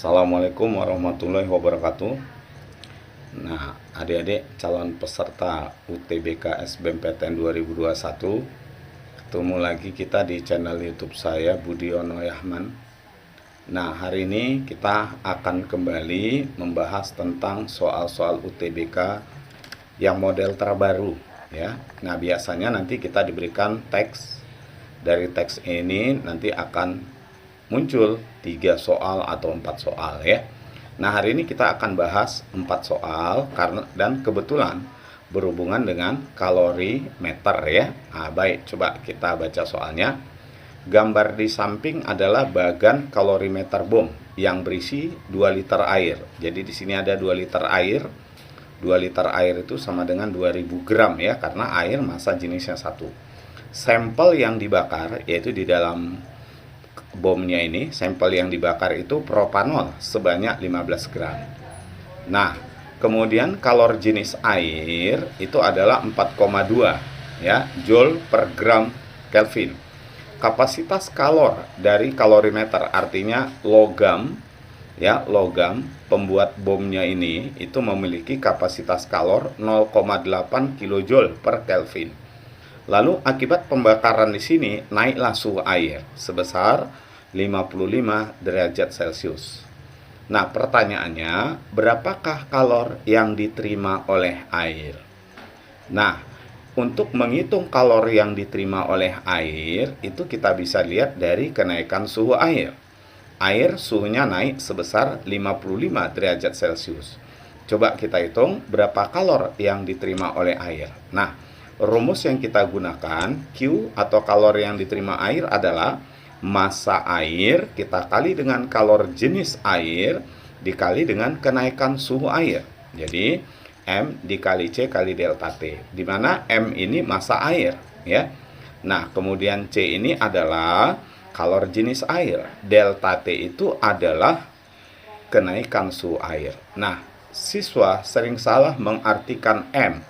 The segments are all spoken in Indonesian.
Assalamualaikum warahmatullahi wabarakatuh. Nah, adik-adik calon peserta UTBK SBMPTN 2021, ketemu lagi kita di channel YouTube saya Budiono Yahman. Nah, hari ini kita akan kembali membahas tentang soal-soal UTBK yang model terbaru ya. Nah, biasanya nanti kita diberikan teks. Dari teks ini nanti akan muncul 3 soal atau 4 soal ya. Nah, hari ini kita akan bahas 4 soal dan kebetulan berhubungan dengan kalorimeter ya. Nah, baik, coba kita baca soalnya. Gambar di samping adalah bagan kalorimeter bom yang berisi 2 liter air. Jadi di sini ada 2 liter air. 2 liter air itu sama dengan 2000 gram ya, karena air massa jenisnya 1. Sampel yang dibakar, yaitu di dalam bomnya ini, sampel yang dibakar itu propanol sebanyak 15 gram. Nah, kemudian kalor jenis air itu adalah 4,2 ya, joule per gram Kelvin. Kapasitas kalor dari kalorimeter, artinya logam ya, logam pembuat bomnya ini itu memiliki kapasitas kalor 0,8 kilojoule per Kelvin. Lalu akibat pembakaran di sini naiklah suhu air sebesar 55 derajat Celcius. Nah, pertanyaannya, berapakah kalor yang diterima oleh air? Nah, untuk menghitung kalor yang diterima oleh air, itu kita bisa lihat dari kenaikan suhu air. Air suhunya naik sebesar 55 derajat Celcius. Coba kita hitung berapa kalor yang diterima oleh air. Nah, rumus yang kita gunakan, Q atau kalor yang diterima air adalah massa air kita kali dengan kalor jenis air dikali dengan kenaikan suhu air. Jadi M dikali C kali delta T, di mana M ini massa air ya. Nah, kemudian C ini adalah kalor jenis air, delta T itu adalah kenaikan suhu air. Nah, siswa sering salah mengartikan M.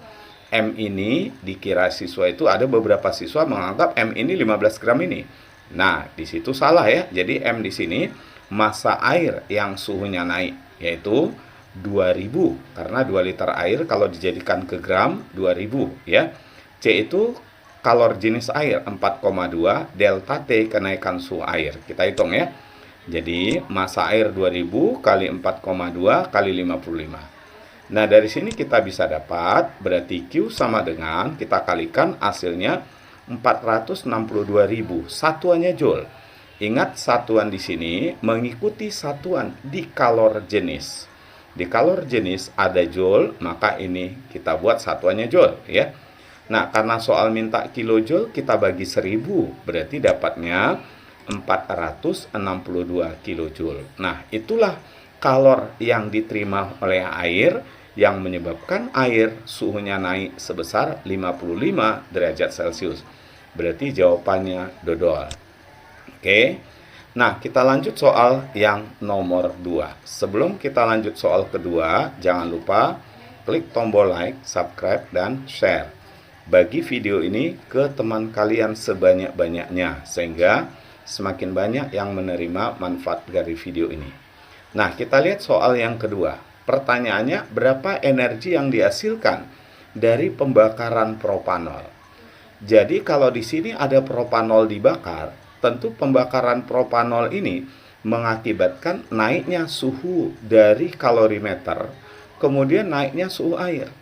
M ini dikira siswa itu, ada beberapa siswa menganggap M ini 15 gram ini. Nah, di situ salah ya. Jadi M di sini massa air yang suhunya naik, yaitu 2000, karena 2 liter air kalau dijadikan ke gram 2000 ya. C itu kalor jenis air 4,2, delta T kenaikan suhu air. Kita hitung ya. Jadi massa air 2000 kali 4,2 kali 55. Nah, dari sini kita bisa dapat berarti Q sama dengan, kita kalikan hasilnya 462.000, satuannya joule. Ingat, satuan di sini mengikuti satuan di kalor jenis. Di kalor jenis ada joule, maka ini kita buat satuannya joule ya. Nah, karena soal minta kilojoule, kita bagi 1000, berarti dapatnya 462 kilojoule. Nah, itulah kalor yang diterima oleh air yang menyebabkan air suhunya naik sebesar 55 derajat Celcius. Berarti jawabannya dodol. Oke. Nah, kita lanjut soal yang nomor 2. Sebelum kita lanjut soal kedua, jangan lupa klik tombol like, subscribe, dan share. Bagi video ini ke teman kalian sebanyak-banyaknya, sehingga semakin banyak yang menerima manfaat dari video ini. Nah, kita lihat soal yang kedua. Pertanyaannya, berapa energi yang dihasilkan dari pembakaran propanol? Jadi kalau di sini ada propanol dibakar, tentu pembakaran propanol ini mengakibatkan naiknya suhu dari kalorimeter, kemudian naiknya suhu air.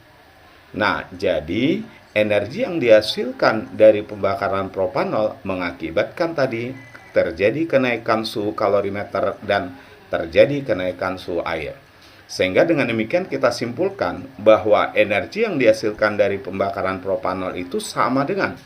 Nah, jadi energi yang dihasilkan dari pembakaran propanol mengakibatkan tadi terjadi kenaikan suhu kalorimeter dan terjadi kenaikan suhu air. Sehingga dengan demikian kita simpulkan bahwa energi yang dihasilkan dari pembakaran propanol itu sama dengan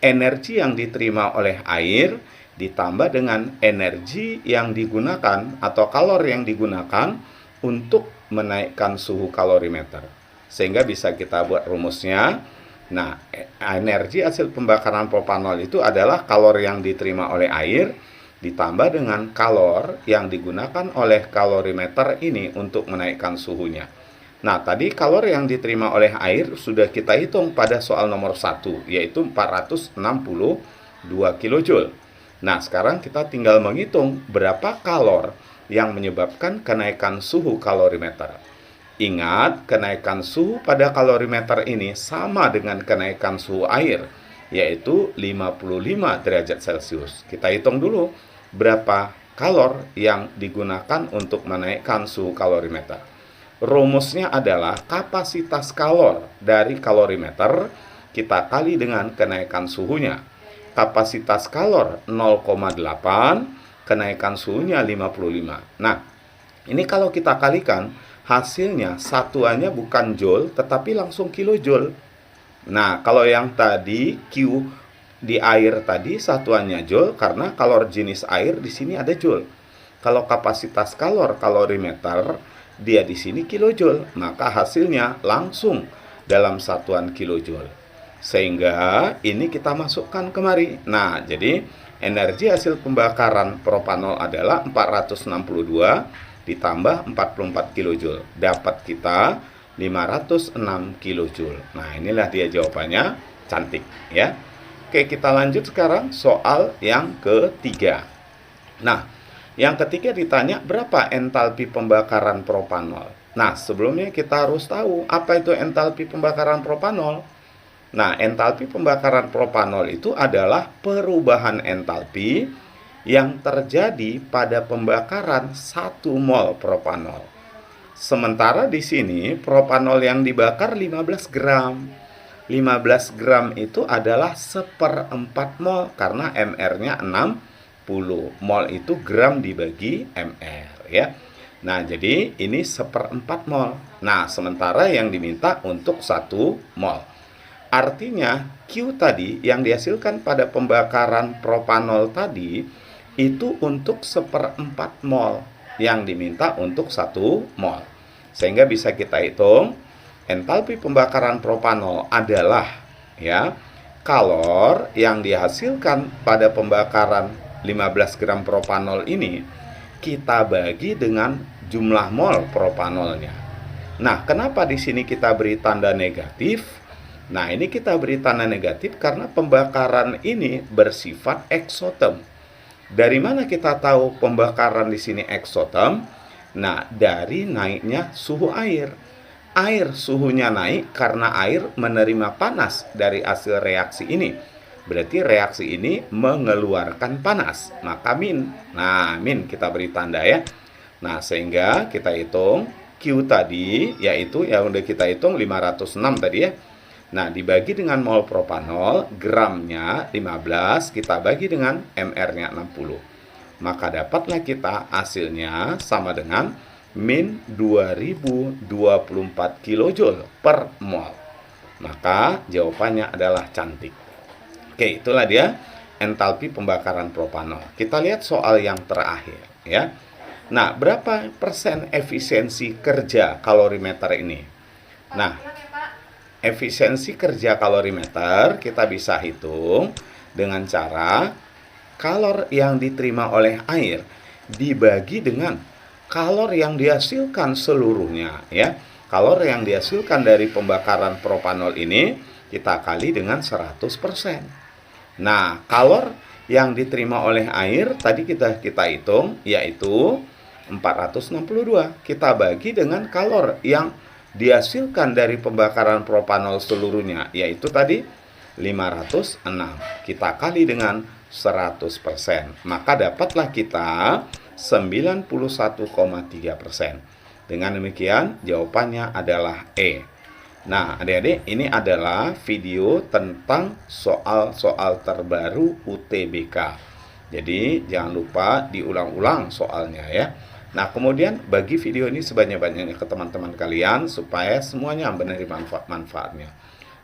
energi yang diterima oleh air ditambah dengan energi yang digunakan atau kalor yang digunakan untuk menaikkan suhu kalorimeter. Sehingga bisa kita buat rumusnya. Nah, energi hasil pembakaran propanol itu adalah kalor yang diterima oleh air ditambah dengan kalor yang digunakan oleh kalorimeter ini untuk menaikkan suhunya. Nah, tadi kalor yang diterima oleh air sudah kita hitung pada soal nomor 1, yaitu 462 kilojoule. Nah, sekarang kita tinggal menghitung berapa kalor yang menyebabkan kenaikan suhu kalorimeter. Ingat, kenaikan suhu pada kalorimeter ini sama dengan kenaikan suhu air, yaitu 55 derajat Celcius. Kita hitung dulu berapa kalor yang digunakan untuk menaikkan suhu kalorimeter. Rumusnya adalah kapasitas kalor dari kalorimeter kita kali dengan kenaikan suhunya. Kapasitas kalor 0,8, kenaikan suhunya 55. Nah, ini kalau kita kalikan, hasilnya satuannya bukan joule, tetapi langsung kilojoule. Nah, kalau yang tadi Q di air tadi satuannya joule, karena kalor jenis air di sini ada joule. Kalau kapasitas kalor kalorimeter dia di sini kilojoule, maka hasilnya langsung dalam satuan kilojoule. Sehingga ini kita masukkan kemari. Nah, jadi energi hasil pembakaran propanol adalah 462 ditambah 44 kilojoule. Dapat kita 506 kilojoule. Nah, inilah dia jawabannya, cantik ya. Oke, kita lanjut sekarang soal yang ketiga. Nah, yang ketiga ditanya berapa entalpi pembakaran propanol. Nah, sebelumnya kita harus tahu apa itu entalpi pembakaran propanol. Nah, entalpi pembakaran propanol itu adalah perubahan entalpi yang terjadi pada pembakaran 1 mol propanol. Sementara di sini propanol yang dibakar 15 gram. 15 gram itu adalah 1/4 mol karena mR-nya 60. Mol itu gram dibagi mR ya. Nah, jadi ini 1/4 mol. Nah, sementara yang diminta untuk 1 mol. Artinya Q tadi yang dihasilkan pada pembakaran propanol tadi itu untuk 1/4 mol, yang diminta untuk 1 mol. Sehingga bisa kita hitung entalpi pembakaran propanol adalah ya kalor yang dihasilkan pada pembakaran 15 gram propanol ini kita bagi dengan jumlah mol propanolnya. Nah, kenapa di sini kita beri tanda negatif? Nah, ini kita beri tanda negatif karena pembakaran ini bersifat eksoterm. Dari mana kita tahu pembakaran di sini eksoterm? Nah, dari naiknya suhu air. Air suhunya naik karena air menerima panas dari hasil reaksi ini. Berarti reaksi ini mengeluarkan panas. Maka min. Nah, min kita beri tanda ya. Nah, sehingga kita hitung Q tadi, yaitu yang udah kita hitung 506 tadi ya. Nah, dibagi dengan mol propanol, gramnya 15, kita bagi dengan mR-nya 60. Maka dapatlah kita hasilnya sama dengan min 2024 kilojoule per mol. Maka jawabannya adalah cantik. Oke, itulah dia entalpi pembakaran propanol. Kita lihat soal yang terakhir ya. Nah, berapa persen efisiensi kerja kalorimeter ini? Nah, efisiensi kerja kalorimeter kita bisa hitung dengan cara kalor yang diterima oleh air dibagi dengan kalor yang dihasilkan seluruhnya ya. Kalor yang dihasilkan dari pembakaran propanol ini kita kali dengan 100%. Nah, kalor yang diterima oleh air tadi kita hitung yaitu 462. Kita bagi dengan kalor yang dihasilkan dari pembakaran propanol seluruhnya, yaitu tadi 506. Kita kali dengan 100%. Maka dapatlah kita 91,3%. Dengan demikian, jawabannya adalah E. Nah, adik-adik, ini adalah video tentang soal-soal terbaru UTBK. Jadi, jangan lupa diulang-ulang soalnya ya. Nah, kemudian bagi video ini sebanyak-banyaknya ke teman-teman kalian supaya semuanya menerima manfaatnya.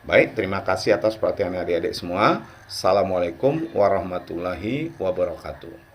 Baik, terima kasih atas perhatian adik-adik semua. Assalamualaikum warahmatullahi wabarakatuh.